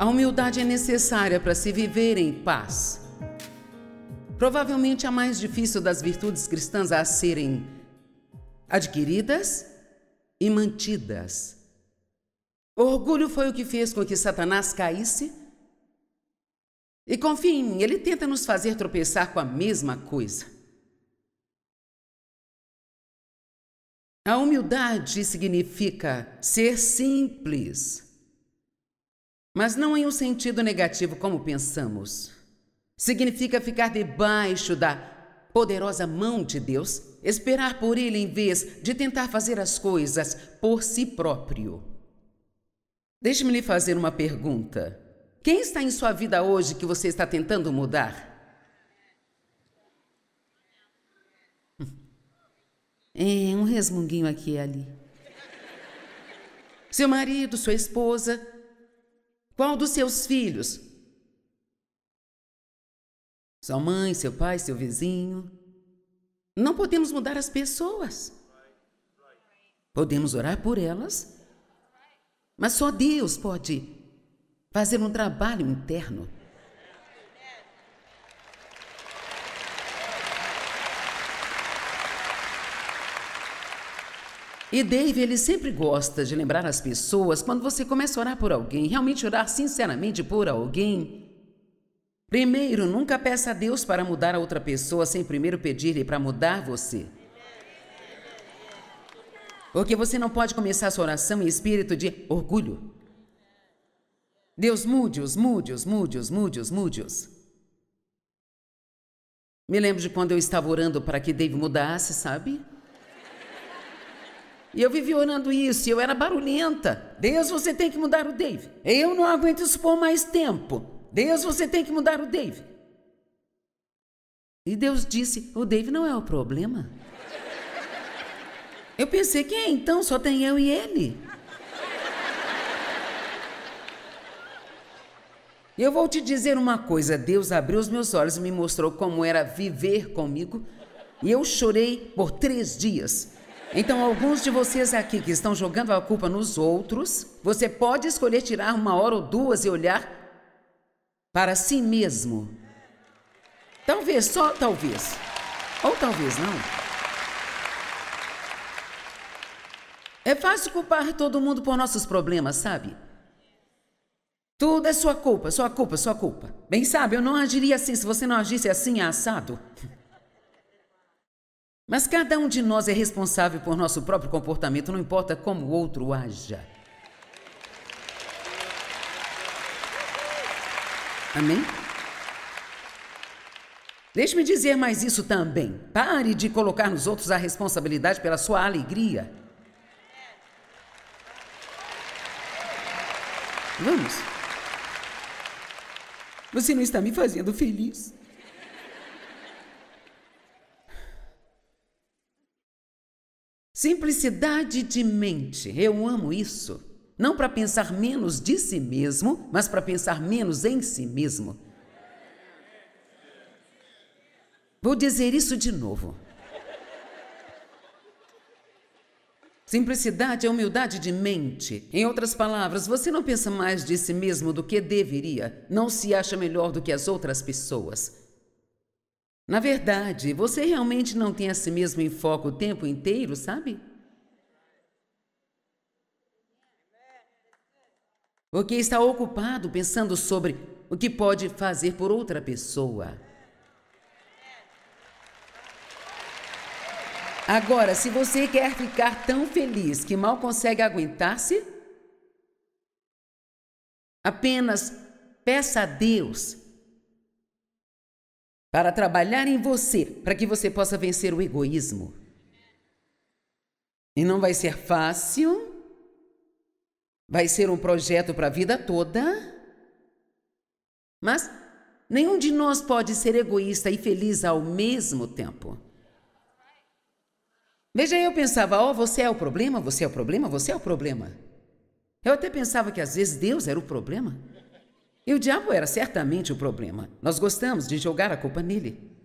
A humildade é necessária para se viver em paz. Provavelmente a mais difícil das virtudes cristãs a serem adquiridas e mantidas. O orgulho foi o que fez com que Satanás caísse. E confie em mim, ele tenta nos fazer tropeçar com a mesma coisa. A humildade significa ser simples, mas não em um sentido negativo como pensamos. Significa ficar debaixo da poderosa mão de Deus, esperar por Ele em vez de tentar fazer as coisas por si próprio. Deixe-me lhe fazer uma pergunta. Quem está em sua vida hoje que você está tentando mudar? É um resmunguinho aqui e ali. Seu marido, sua esposa? Qual dos seus filhos? Sua mãe, seu pai, seu vizinho? Não podemos mudar as pessoas. Podemos orar por elas, mas só Deus pode fazer um trabalho interno. E Dave, ele sempre gosta de lembrar as pessoas, quando você começa a orar por alguém, realmente orar sinceramente por alguém, primeiro, nunca peça a Deus para mudar a outra pessoa sem primeiro pedir-lhe para mudar você. Porque você não pode começar a sua oração em espírito de orgulho. Deus, mude-os, mude-os, mude-os, mude-os, mude-os. Me lembro de quando eu estava orando para que Dave mudasse, sabe? E eu vivi orando isso, e eu era barulhenta. Deus, você tem que mudar o Dave. Eu não aguento isso por mais tempo. Deus, você tem que mudar o Dave. E Deus disse, o Dave não é o problema. Eu pensei, quem é então? Só tem eu e ele. E eu vou te dizer uma coisa, Deus abriu os meus olhos e me mostrou como era viver comigo. E eu chorei por 3 dias. Então, alguns de vocês aqui que estão jogando a culpa nos outros, você pode escolher tirar 1 hora ou 2 e olhar para si mesmo. Talvez, só talvez. Ou talvez não. É fácil culpar todo mundo por nossos problemas, sabe? Tudo é sua culpa, sua culpa, sua culpa. Bem sabe, eu não agiria assim se você não agisse assim, assado. Mas cada um de nós é responsável por nosso próprio comportamento, não importa como o outro haja. Amém? Deixe-me dizer mais isso também. Pare de colocar nos outros a responsabilidade pela sua alegria. Vamos. Você não está me fazendo feliz. Simplicidade de mente, eu amo isso. Não para pensar menos de si mesmo, mas para pensar menos em si mesmo. Vou dizer isso de novo. Simplicidade é humildade de mente. Em outras palavras, você não pensa mais de si mesmo do que deveria, não se acha melhor do que as outras pessoas. Na verdade, você realmente não tem a si mesmo em foco o tempo inteiro, sabe? Porque está ocupado pensando sobre o que pode fazer por outra pessoa. Agora, se você quer ficar tão feliz que mal consegue aguentar-se, apenas peça a Deus para trabalhar em você, para que você possa vencer o egoísmo. E não vai ser fácil, vai ser um projeto para a vida toda, mas nenhum de nós pode ser egoísta e feliz ao mesmo tempo. Veja, eu pensava, você é o problema, você é o problema, você é o problema. Eu até pensava que às vezes Deus era o problema. E o diabo era certamente o problema. Nós gostamos de jogar a culpa nele.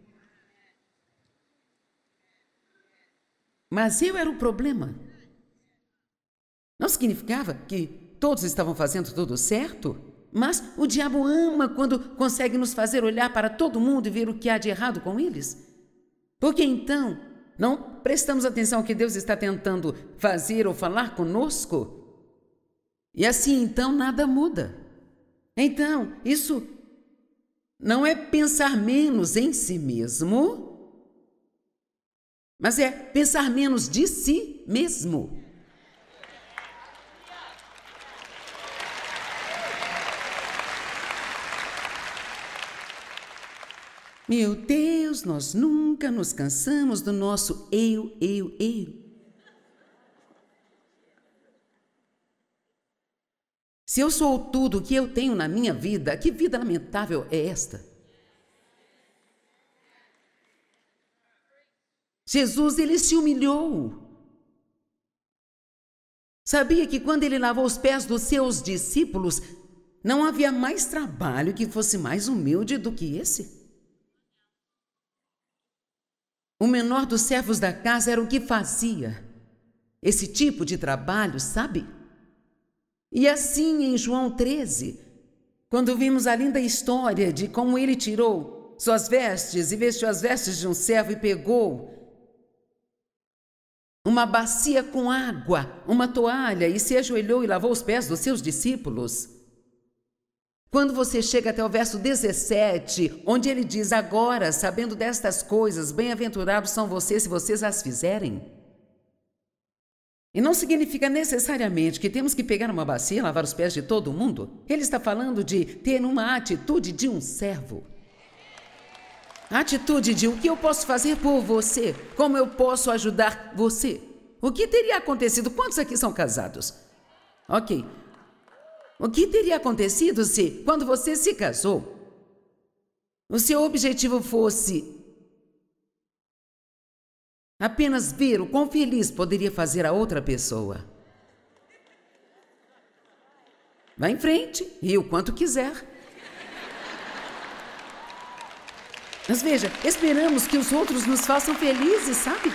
Mas eu era o problema. Não significava que todos estavam fazendo tudo certo, Mas o diabo ama quando consegue nos fazer olhar para todo mundo e ver o que há de errado com eles. Porque então não prestamos atenção ao que Deus está tentando fazer ou falar conosco. E assim então nada muda. Então, isso não é pensar menos em si mesmo, mas é pensar menos de si mesmo. Meu Deus, nós nunca nos cansamos do nosso eu. Se eu sou tudo o que eu tenho na minha vida, que vida lamentável é esta? Jesus, ele se humilhou. Sabia que quando ele lavou os pés dos seus discípulos, não havia mais trabalho que fosse mais humilde do que esse? O menor dos servos da casa era o que fazia esse tipo de trabalho, sabe? E assim em João 13, quando vimos a linda história de como ele tirou suas vestes e vestiu as vestes de um servo e pegou uma bacia com água, uma toalha e se ajoelhou e lavou os pés dos seus discípulos. Quando você chega até o verso 17, onde ele diz: agora, sabendo destas coisas, bem-aventurados são vocês se vocês as fizerem. E não significa necessariamente que temos que pegar uma bacia e lavar os pés de todo mundo. Ele está falando de ter uma atitude de um servo. A atitude de o que eu posso fazer por você, como eu posso ajudar você. O que teria acontecido? Quantos aqui são casados? Ok. O que teria acontecido se, quando você se casou, o seu objetivo fosse apenas ver o quão feliz poderia fazer a outra pessoa? Vá em frente, ri o quanto quiser. Mas veja, esperamos que os outros nos façam felizes, sabe?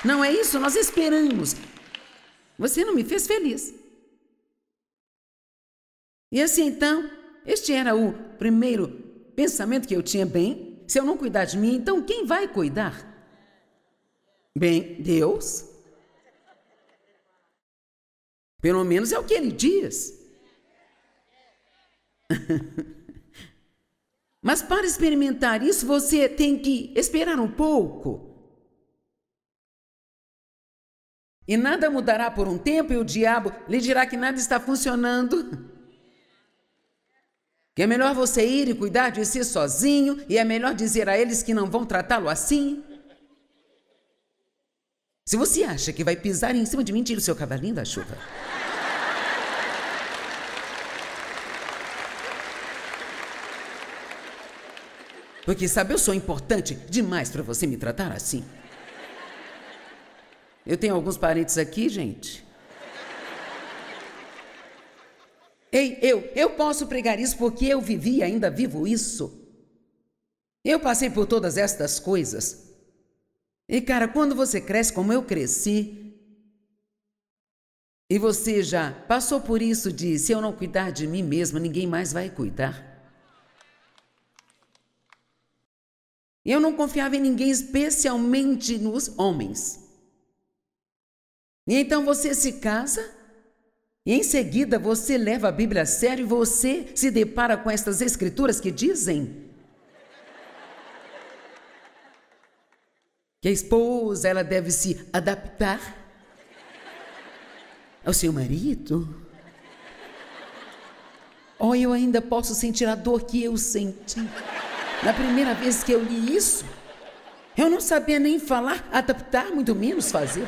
Não é isso? Nós esperamos. Você não me fez feliz. E assim, então, este era o primeiro pensamento que eu tinha. Bem, se eu não cuidar de mim, então quem vai cuidar? Bem, Deus. Pelo menos é o que ele diz. Mas para experimentar isso, você tem que esperar um pouco. E nada mudará por um tempo e o diabo lhe dirá que nada está funcionando. Que é melhor você ir e cuidar de si sozinho e é melhor dizer a eles que não vão tratá-lo assim. Se você acha que vai pisar em cima de mim, tira o seu cavalinho da chuva. Porque, sabe, eu sou importante demais para você me tratar assim. Eu tenho alguns parentes aqui, gente. Ei, eu posso pregar isso porque eu vivi e ainda vivo isso. Eu passei por todas estas coisas. E, cara, quando você cresce como eu cresci, e você já passou por isso de, se eu não cuidar de mim mesma, ninguém mais vai cuidar. Eu não confiava em ninguém, especialmente nos homens. E então você se casa, e em seguida você leva a Bíblia a sério e você se depara com estas escrituras que dizem que a esposa, ela deve se adaptar ao seu marido. Oh, eu ainda posso sentir a dor que eu senti na primeira vez que eu li isso. Eu não sabia nem falar, adaptar, muito menos fazer.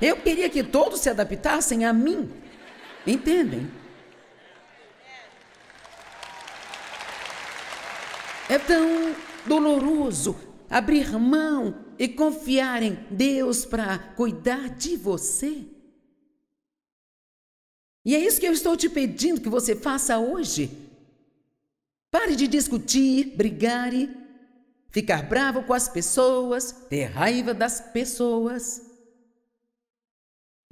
Eu queria que todos se adaptassem a mim. Entendem? É tão doloroso abrir mão e confiar em Deus para cuidar de você. E é isso que eu estou te pedindo que você faça hoje. Pare de discutir, brigar e ficar bravo com as pessoas, ter raiva das pessoas.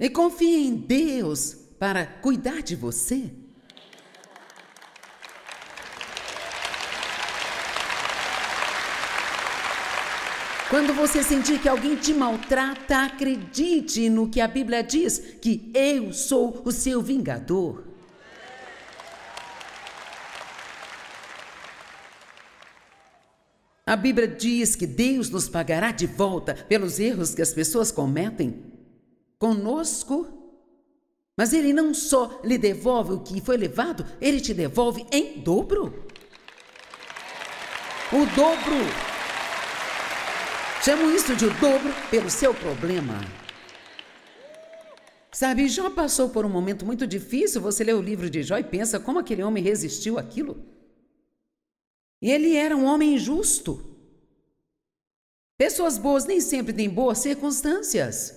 E confie em Deus para cuidar de você. Quando você sentir que alguém te maltrata, acredite no que a Bíblia diz, que eu sou o seu vingador. A Bíblia diz que Deus nos pagará de volta pelos erros que as pessoas cometem conosco. Mas Ele não só lhe devolve o que foi levado, Ele te devolve em dobro. O dobro. Chamo isso de o dobro pelo seu problema. Sabe, Jó passou por um momento muito difícil. Você lê o livro de Jó e pensa como aquele homem resistiu àquilo. E ele era um homem justo. Pessoas boas nem sempre têm boas circunstâncias.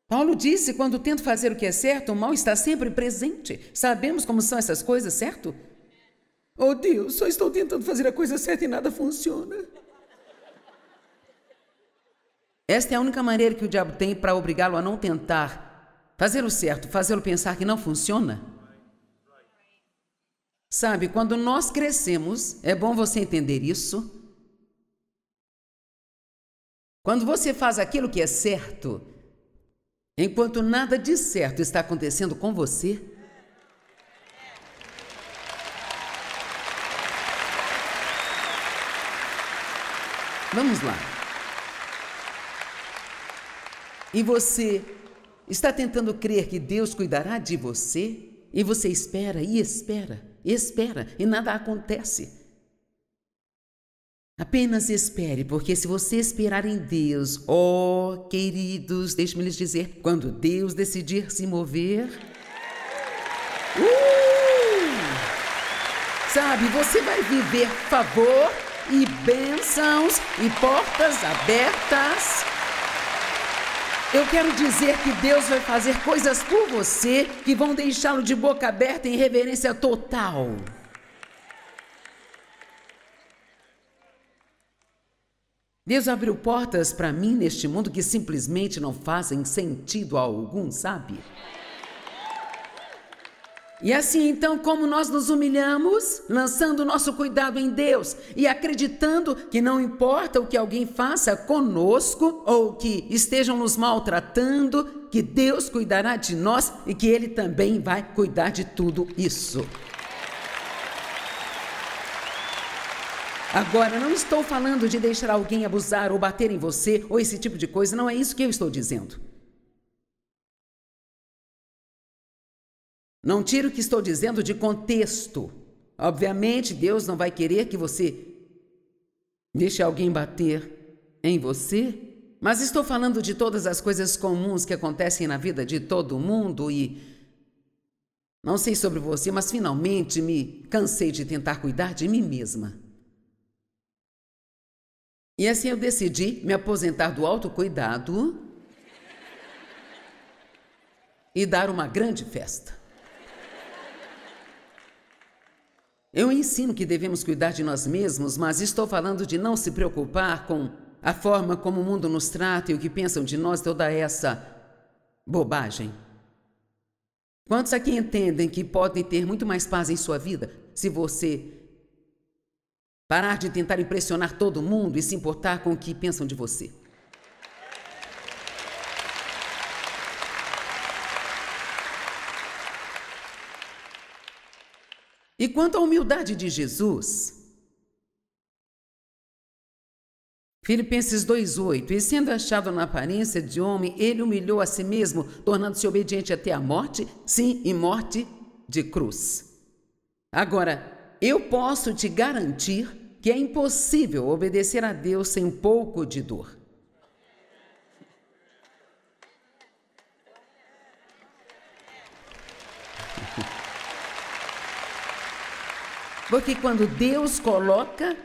Paulo disse, quando tento fazer o que é certo, o mal está sempre presente. Sabemos como são essas coisas, certo? Oh Deus, só estou tentando fazer a coisa certa e nada funciona. Esta é a única maneira que o diabo tem para obrigá-lo a não tentar fazer o certo, fazê-lo pensar que não funciona. Sabe, quando nós crescemos, é bom você entender isso. Quando você faz aquilo que é certo, enquanto nada de certo está acontecendo com você, vamos lá. E você está tentando crer que Deus cuidará de você, e você espera e espera. Espera e nada acontece. Apenas espere, porque se você esperar em Deus, oh, queridos, deixe-me lhes dizer, quando Deus decidir se mover, sabe, você vai viver favor e bênçãos e portas abertas. Eu quero dizer que Deus vai fazer coisas por você que vão deixá-lo de boca aberta em reverência total. Deus abriu portas para mim neste mundo que simplesmente não fazem sentido algum, sabe? E assim, então, como nós nos humilhamos, lançando o nosso cuidado em Deus e acreditando que não importa o que alguém faça conosco ou que estejam nos maltratando, que Deus cuidará de nós e que Ele também vai cuidar de tudo isso. Agora, não estou falando de deixar alguém abusar ou bater em você ou esse tipo de coisa, não é isso que eu estou dizendo. Não tiro o que estou dizendo de contexto. Obviamente, Deus não vai querer que você deixe alguém bater em você, mas estou falando de todas as coisas comuns que acontecem na vida de todo mundo e não sei sobre você, mas finalmente me cansei de tentar cuidar de mim mesma. E assim eu decidi me aposentar do autocuidado e dar uma grande festa. Eu ensino que devemos cuidar de nós mesmos, mas estou falando de não se preocupar com a forma como o mundo nos trata e o que pensam de nós, toda essa bobagem. Quantos aqui entendem que podem ter muito mais paz em sua vida se você parar de tentar impressionar todo mundo e se importar com o que pensam de você? E quanto à humildade de Jesus, Filipenses 2:8, e sendo achado na aparência de homem, ele humilhou a si mesmo, tornando-se obediente até a morte, sim, e morte de cruz. Agora, eu posso te garantir que é impossível obedecer a Deus sem um pouco de dor. Porque quando Deus coloca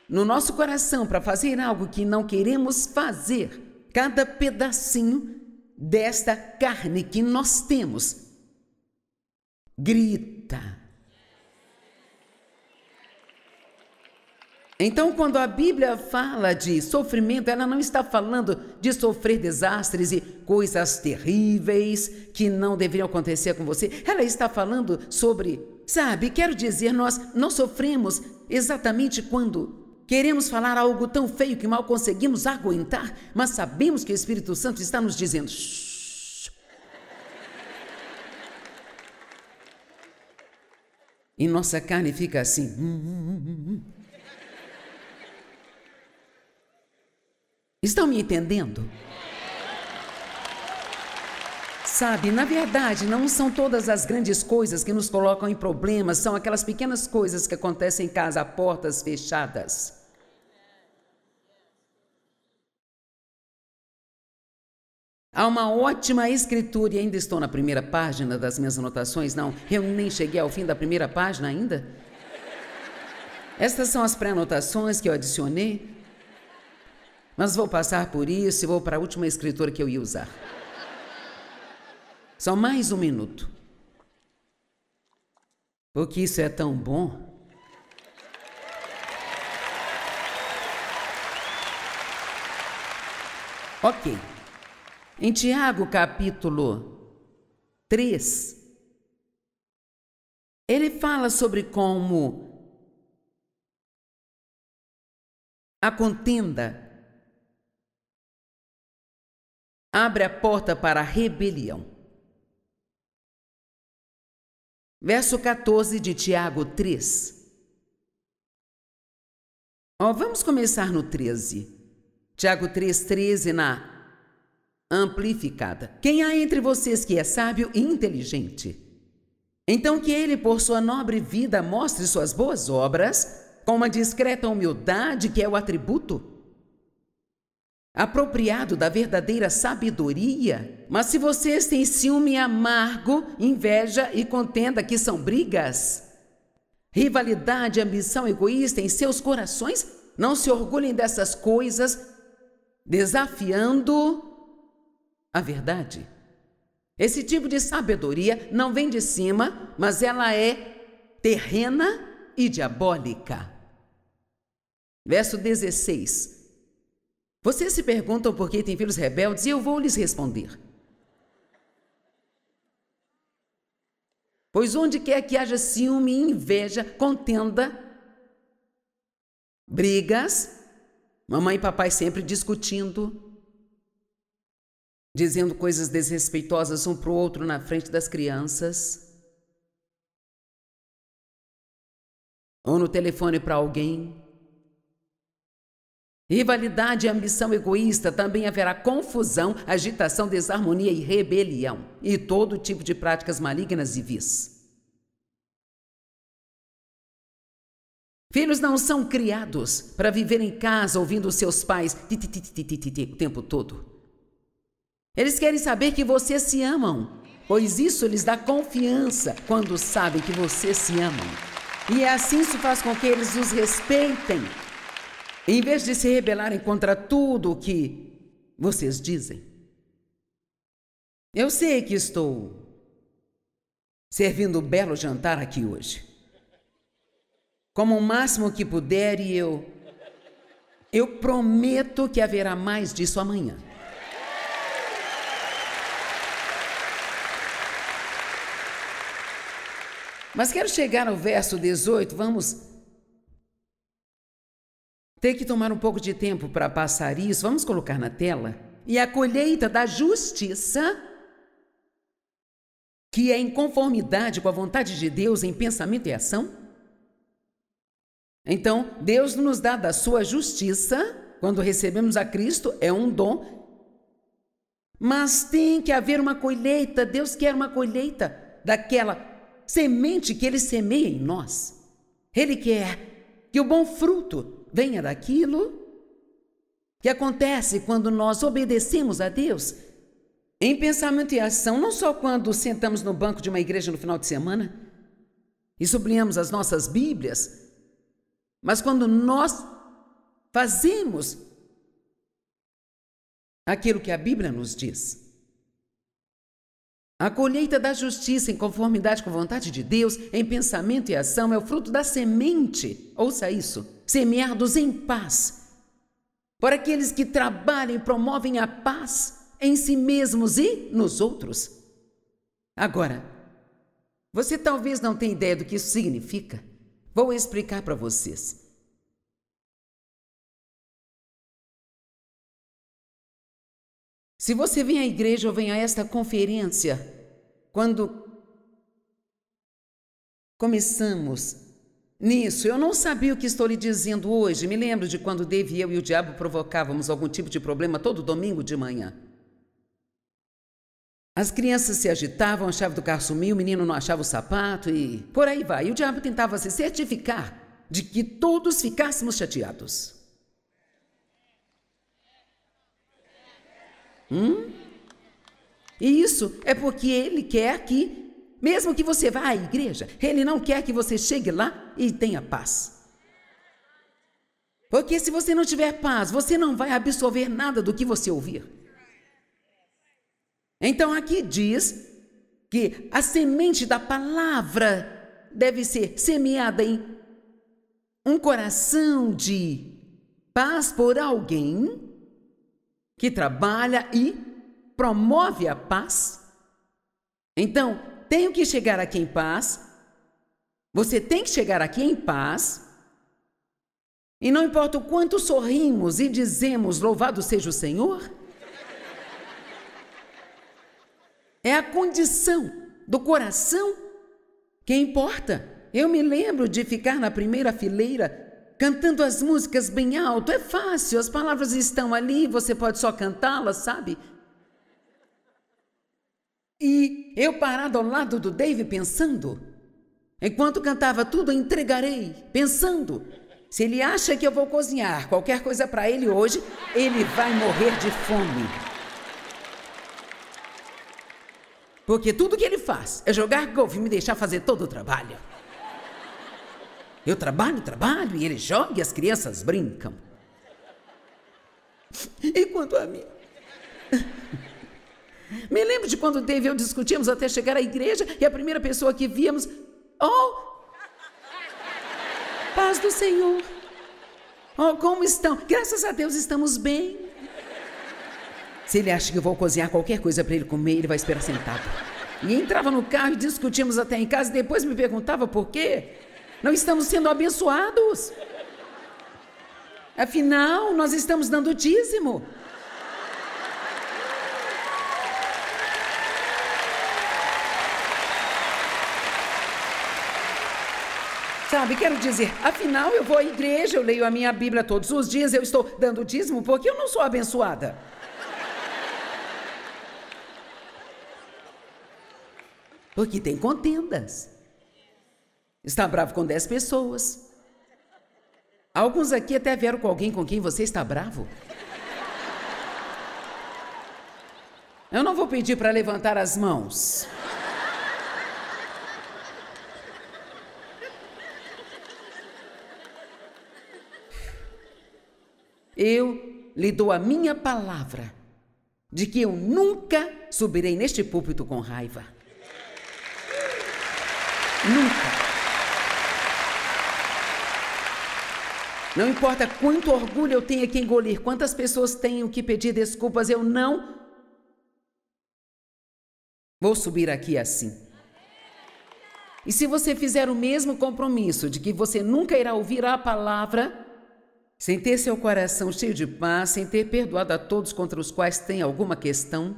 no nosso coração para fazer algo que não queremos fazer, cada pedacinho desta carne que nós temos grita. Então, quando a Bíblia fala de sofrimento, ela não está falando de sofrer desastres e coisas terríveis que não deveriam acontecer com você. Ela está falando sobre, sabe, quero dizer, nós não sofremos exatamente quando Queremos falar algo tão feio que mal conseguimos aguentar, mas sabemos que o Espírito Santo está nos dizendo: shh. E nossa carne fica assim. Estão me entendendo? Sabe, na verdade, não são todas as grandes coisas que nos colocam em problemas, são aquelas pequenas coisas que acontecem em casa a portas fechadas. Há uma ótima escritura, e ainda estou na primeira página das minhas anotações. Não, eu nem cheguei ao fim da primeira página ainda. Estas são as pré-anotações que eu adicionei, mas vou passar por isso e vou para a última escritura que eu ia usar. Só mais um minuto. Porque isso é tão bom. Ok. Em Tiago, capítulo 3, ele fala sobre como a contenda abre a porta para a rebelião. Verso 14 de Tiago 3. Vamos começar no 13. Tiago 3:13 na Amplificada. Quem há entre vocês que é sábio e inteligente? Então que ele, por sua nobre vida, mostre suas boas obras com uma discreta humildade que é o atributo apropriado da verdadeira sabedoria. Mas se vocês têm ciúme amargo, inveja e contenda, que são brigas, rivalidade, ambição egoísta em seus corações, não se orgulhem dessas coisas, desafiando a verdade. Esse tipo de sabedoria não vem de cima, mas ela é terrena e diabólica. Verso 16. Vocês se perguntam por que têm filhos rebeldes e eu vou lhes responder. Pois onde quer que haja ciúme, inveja, contenda, brigas, mamãe e papai sempre discutindo, dizendo coisas desrespeitosas um para o outro na frente das crianças, ou no telefone para alguém. Rivalidade e ambição egoísta, também haverá confusão, agitação, desarmonia e rebelião, e todo tipo de práticas malignas e vis. Filhos não são criados para viver em casa ouvindo seus pais o tempo todo. Eles querem saber que vocês se amam, pois isso lhes dá confiança quando sabem que vocês se amam. E assim isso faz com que eles os respeitem, em vez de se rebelarem contra tudo o que vocês dizem. Eu sei que estou servindo um belo jantar aqui hoje, como o máximo que puder, e eu prometo que haverá mais disso amanhã. Mas quero chegar ao verso 18, vamos ter que tomar um pouco de tempo para passar isso, vamos colocar na tela. E a colheita da justiça, que é em conformidade com a vontade de Deus em pensamento e ação. Então, Deus nos dá da sua justiça, quando recebemos a Cristo, é um dom, mas tem que haver uma colheita. Deus quer uma colheita daquela semente que Ele semeia em nós. Ele quer que o bom fruto venha daquilo que acontece quando nós obedecemos a Deus em pensamento e ação, não só quando sentamos no banco de uma igreja no final de semana e sublinhamos as nossas Bíblias, mas quando nós fazemos aquilo que a Bíblia nos diz. A colheita da justiça em conformidade com a vontade de Deus, em pensamento e ação, é o fruto da semente, ouça isso, semeados em paz, por aqueles que trabalham e promovem a paz em si mesmos e nos outros. Agora, você talvez não tenha ideia do que isso significa. Vou explicar para vocês. Se você vem à igreja ou vem a esta conferência, quando começamos nisso, eu não sabia o que estou lhe dizendo hoje. Me lembro de quando Dave, eu e o diabo provocávamos algum tipo de problema todo domingo de manhã. As crianças se agitavam, a chave do carro sumiu, o menino não achava o sapato e por aí vai. E o diabo tentava se certificar de que todos ficássemos chateados. E isso é porque ele quer que, mesmo que você vá à igreja, ele não quer que você chegue lá e tenha paz. Porque se você não tiver paz, você não vai absorver nada do que você ouvir. Então aqui diz que a semente da palavra deve ser semeada em um coração de paz por alguém que trabalha e promove a paz. Então, tenho que chegar aqui em paz. Você tem que chegar aqui em paz. E não importa o quanto sorrimos e dizemos louvado seja o Senhor, é a condição do coração que importa. Eu me lembro de ficar na primeira fileira cantando as músicas bem alto. É fácil, as palavras estão ali, você pode só cantá-las, sabe? E eu parado ao lado do Dave pensando, enquanto cantava tudo, entregarei, pensando, se ele acha que eu vou cozinhar qualquer coisa para ele hoje, ele vai morrer de fome. Porque tudo que ele faz é jogar golfe e me deixar fazer todo o trabalho. Eu trabalho e ele joga e as crianças brincam. E quanto a mim? Me lembro de quando Dave e eu discutimos até chegar à igreja e a primeira pessoa que víamos... Oh! Paz do Senhor! Oh, como estão? Graças a Deus estamos bem. Se ele acha que eu vou cozinhar qualquer coisa para ele comer, ele vai esperar sentado. E entrava no carro e discutimos até em casa e depois me perguntava por quê. Não estamos sendo abençoados. Afinal, nós estamos dando dízimo. Sabe, quero dizer, afinal eu vou à igreja, eu leio a minha Bíblia todos os dias, eu estou dando dízimo porque eu não sou abençoada. Porque tem contendas. Está bravo com 10 pessoas. Alguns aqui até vieram com alguém com quem você está bravo. Eu não vou pedir para levantar as mãos. Eu lhe dou a minha palavra de que eu nunca subirei neste púlpito com raiva. Nunca. Não importa quanto orgulho eu tenha que engolir, quantas pessoas tenham que pedir desculpas, eu não vou subir aqui assim. E se você fizer o mesmo compromisso de que você nunca irá ouvir a palavra, sem ter seu coração cheio de paz, sem ter perdoado a todos contra os quais tem alguma questão,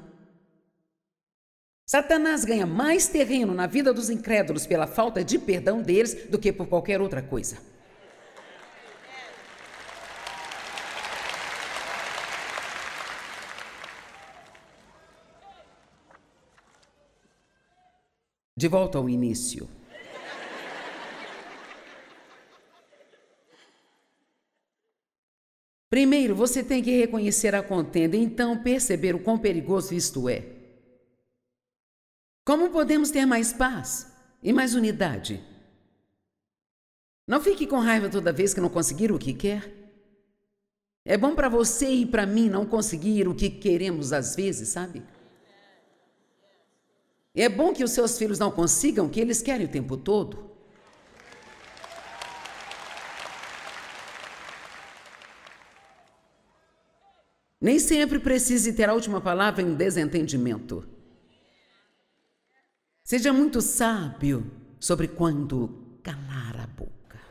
Satanás ganha mais terreno na vida dos incrédulos pela falta de perdão deles do que por qualquer outra coisa. De volta ao início. Primeiro, você tem que reconhecer a contenda e então perceber o quão perigoso isto é. Como podemos ter mais paz e mais unidade? Não fique com raiva toda vez que não conseguir o que quer. É bom para você e para mim não conseguir o que queremos às vezes, sabe? É bom que os seus filhos não consigam o que eles querem o tempo todo. Nem sempre precise ter a última palavra em um desentendimento. Seja muito sábio sobre quando calar a boca.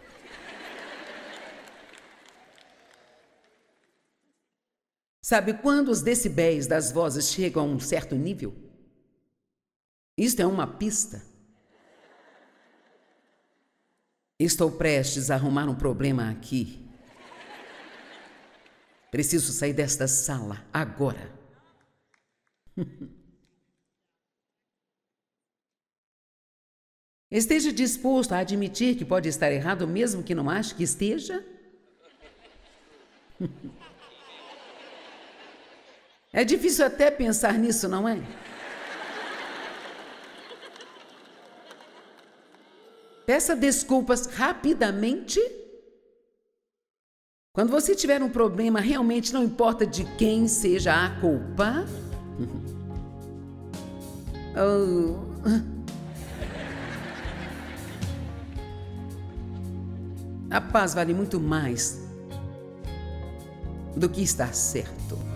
Sabe quando os decibéis das vozes chegam a um certo nível? Isto é uma pista. Estou prestes a arrumar um problema aqui. Preciso sair desta sala agora. Esteja disposto a admitir que pode estar errado, mesmo que não ache que esteja? É difícil até pensar nisso, não é? Peça desculpas rapidamente. Quando você tiver um problema, realmente não importa de quem seja a culpa. A paz vale muito mais do que estar certo.